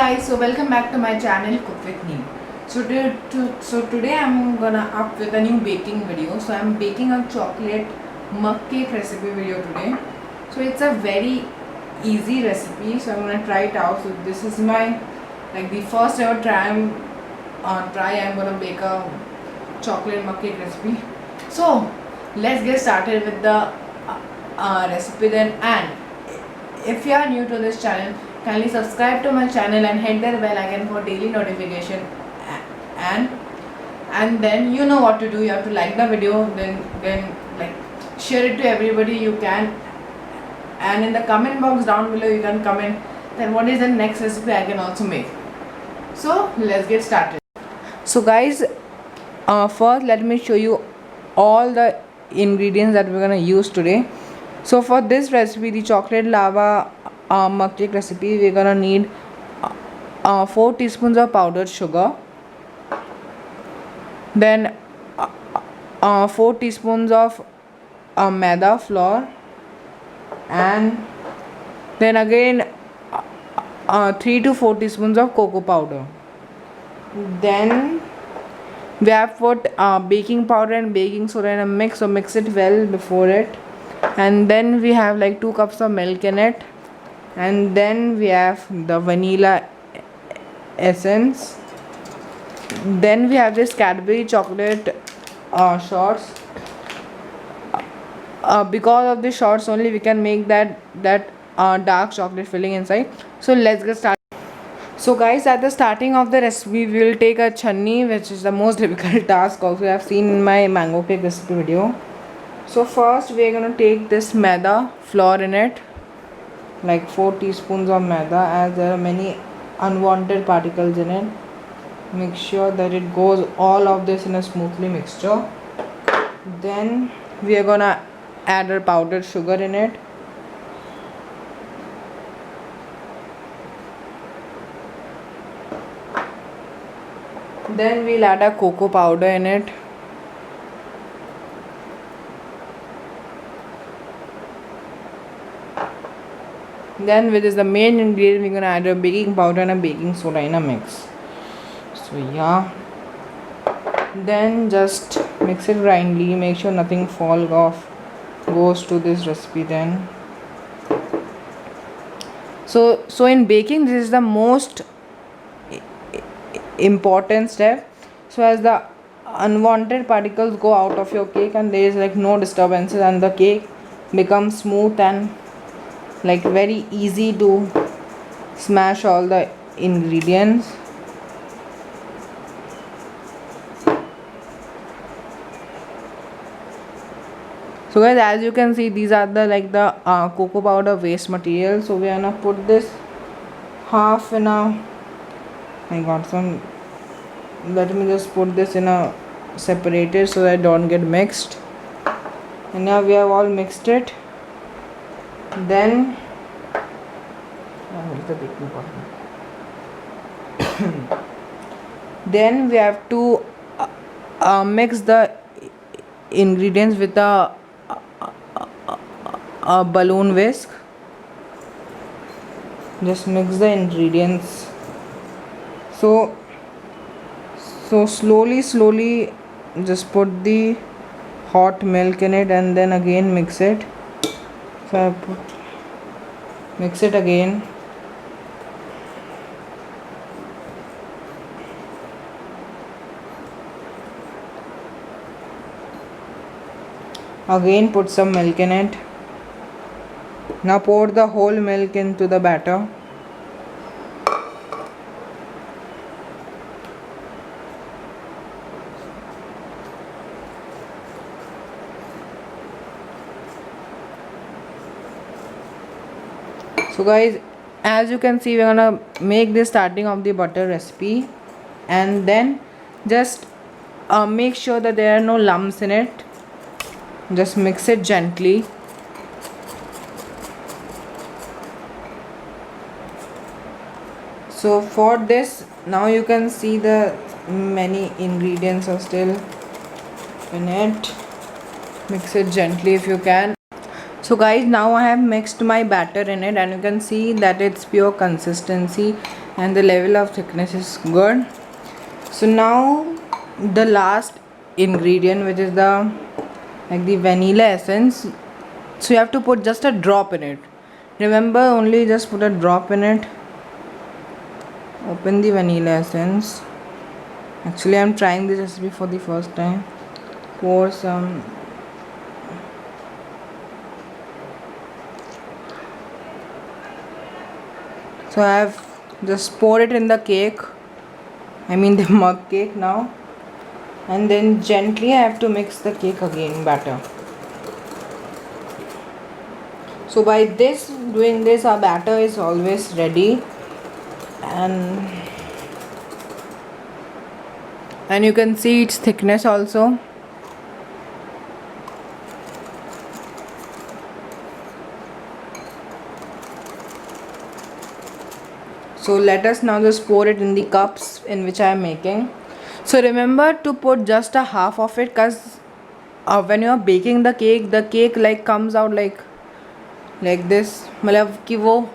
guys, so welcome back to my channel Cook with Neem. Today I'm gonna up with a new baking video. So I'm baking a chocolate mug cake recipe video today. So it's a very easy recipe. So I'm gonna try it out. So this is my the first ever try. I'm gonna bake a chocolate mug cake recipe. So let's get started with the recipe then. And if you are new to this channel, kindly subscribe to my channel and hit the bell icon for daily notification. And then you know what to do. You have to like the video, then like share it to everybody you can, and in the comment box down below you can comment then what is the next recipe I can also make. So let's get started. So guys, first let me show you all the ingredients that we're gonna use today. So for this recipe, the chocolate lava mug cake recipe, we're gonna need 4 teaspoons of powdered sugar, then 4 teaspoons of maida flour, and then again 3 to 4 teaspoons of cocoa powder. Then we have put baking powder and baking soda in a mix, so mix it well before it. And then we have like 2 cups of milk in it, and then we have the vanilla essence. Then we have this Cadbury chocolate shots. Because of the shots only we can make that dark chocolate filling inside. So let's get started. So guys, at the starting of the recipe we will take a chutney, which is the most difficult task also I have seen in my mango cake recipe video. So first we are going to take this maida flour in it, like 4 teaspoons of maida, as there are many unwanted particles in it. Make sure that it goes all of this in a smoothly mixture. Then we are going to add our powdered sugar in it. Then we'll add a cocoa powder in it. Then, which is the main ingredient, we're gonna add a baking powder and a baking soda in a mix. So yeah, then just mix it grindly. Make sure nothing falls off goes to this recipe. Then so in baking, this is the most important step. So as the unwanted particles go out of your cake and there is like no disturbances, and the cake becomes smooth and like very easy to smash all the ingredients. So guys, as you can see, these are the cocoa powder waste material. So we are gonna put this half in a, I got some, let me just put this in a separator so that don't get mixed. And now we have all mixed it. Then the baking powder. Then we have to mix the ingredients with a balloon whisk. Just mix the ingredients. So slowly just put the hot milk in it and then again mix it. So mix it again. Again put some milk in it. Now pour the whole milk into the batter. So guys, as you can see, we're gonna make this starting of the butter recipe, and then just make sure that there are no lumps in it. Just mix it gently. So for this, now you can see the many ingredients are still in it. Mix it gently if you can. So guys, now I have mixed my batter in it, and you can see that it's pure consistency. and the level of thickness is good. So now the last ingredient, which is the vanilla essence. So you have to put just a drop in it. Remember, only just put a drop in it. Open the vanilla essence. Actually, I'm trying this recipe for the first time. Pour some. So I have just poured it in the cake. I mean the mug cake now. And then gently I have to mix the cake again, batter. So by doing this, our batter is always ready. And you can see its thickness also. So let us now just pour it in the cups in which I am making. So remember to put just a half of it, because when you are baking the cake like comes out like this. मतलब कि वो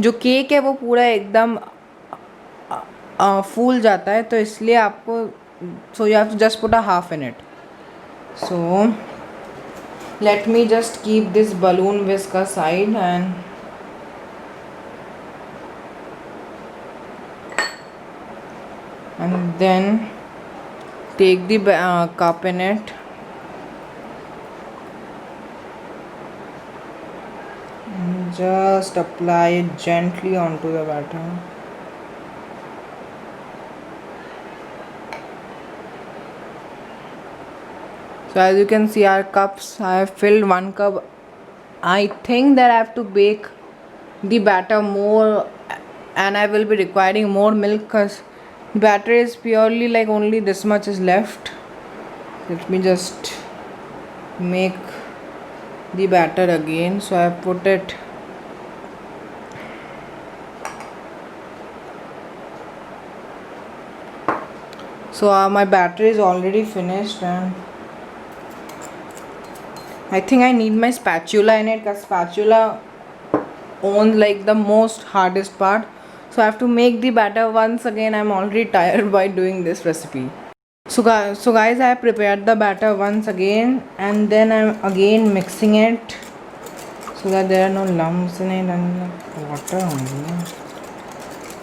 जो cake है वो पूरा एकदम फूल जाता है, तो इसलिए आपको so you have to just put a half in it. So let me just keep this balloon whisk aside and then take the cup in it and just apply it gently onto the batter. So as you can see, our cups, I have filled 1 cup. I think that I have to bake the batter more, and I will be requiring more milk because batter is purely like only this much is left. Let me just make the batter again. So I put it. So my batter is already finished, and I think I need my spatula in it, because spatula owns like the most hardest part. So I have to make the batter once again. I'm already tired by doing this recipe. So guys, I have prepared the batter once again, and then I'm again mixing it so that there are no lumps in it and water only.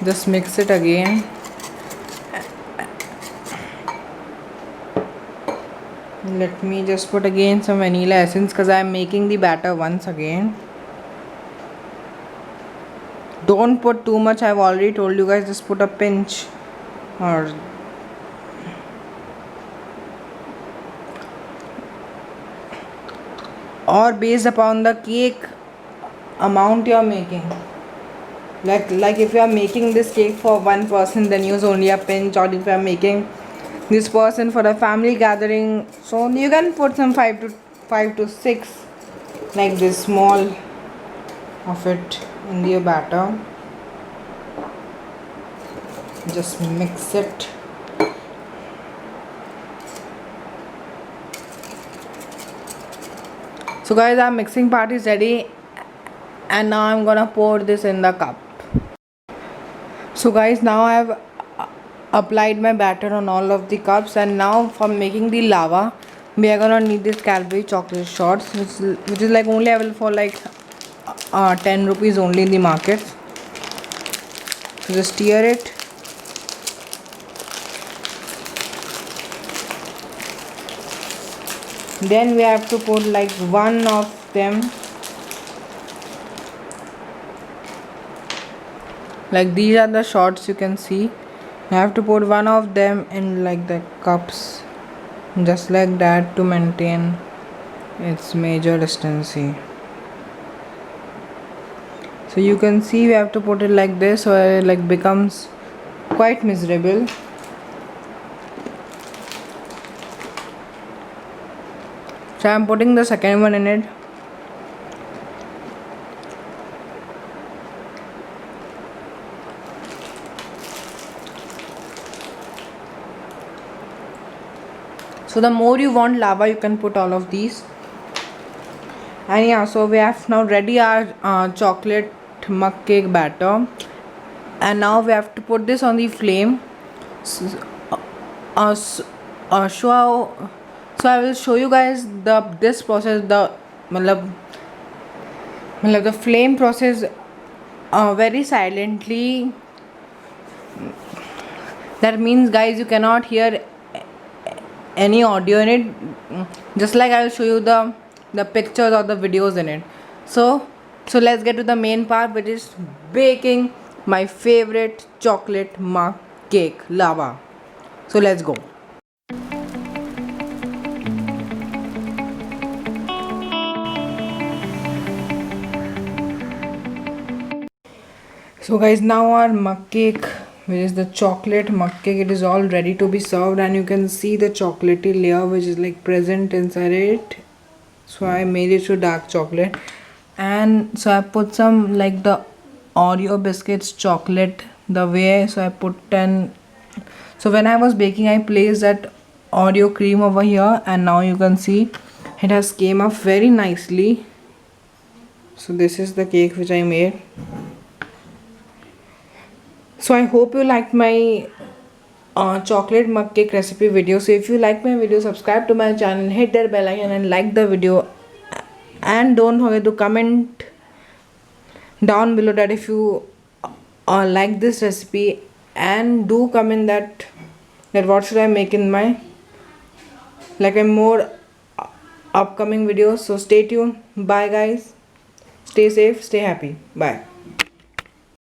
Just mix it again. Let me just put again some vanilla essence, because I am making the batter once again. Don't put too much. I've already told you guys, just put a pinch or based upon the cake amount you are making. Like if you are making this cake for one person, then use only a pinch, or if you are making this person for a family gathering, so you can put some 5 to 6 like this small of it in the batter. Just mix it. So guys, our mixing part is ready, and now I'm gonna pour this in the cup. So guys, now I have applied my batter on all of the cups, and now for making the lava, we are gonna need this Cadbury chocolate shots, which is like only available for like 10 rupees only in the market. So just stir it. Then we have to put like one of them, like these are the shots you can see. I have to put one of them in like the cups, just like that, to maintain its major distance. So you can see we have to put it like this, or it like becomes quite miserable. So I am putting the second one in it. So the more you want lava, you can put all of these. And yeah, so we have now ready our chocolate mug cake batter. and now we have to put this on the flame. So, uh, so, so I will show you guys this process, the matlab the flame process very silently. That means guys you cannot hear any audio in it, just like I will show you the pictures or the videos in it. So let's get to the main part, which is baking my favorite chocolate mug cake, lava. So let's go. So guys, now our mug cake, which is the chocolate mug cake, it is all ready to be served, and you can see the chocolatey layer which is like present inside it. So I made it to dark chocolate, and so I put some like the Oreo biscuits chocolate the way. So I put 10. So when I was baking, I placed that Oreo cream over here, and now you can see it has came up very nicely. So this is the cake which I made. So I hope you liked my chocolate mug cake recipe video. So if you like my video, subscribe to my channel, hit that bell icon and like the video, and don't forget to comment down below that if you like this recipe, and do comment that what should I make in my like a more upcoming videos. So stay tuned. Bye guys, stay safe, stay happy, bye.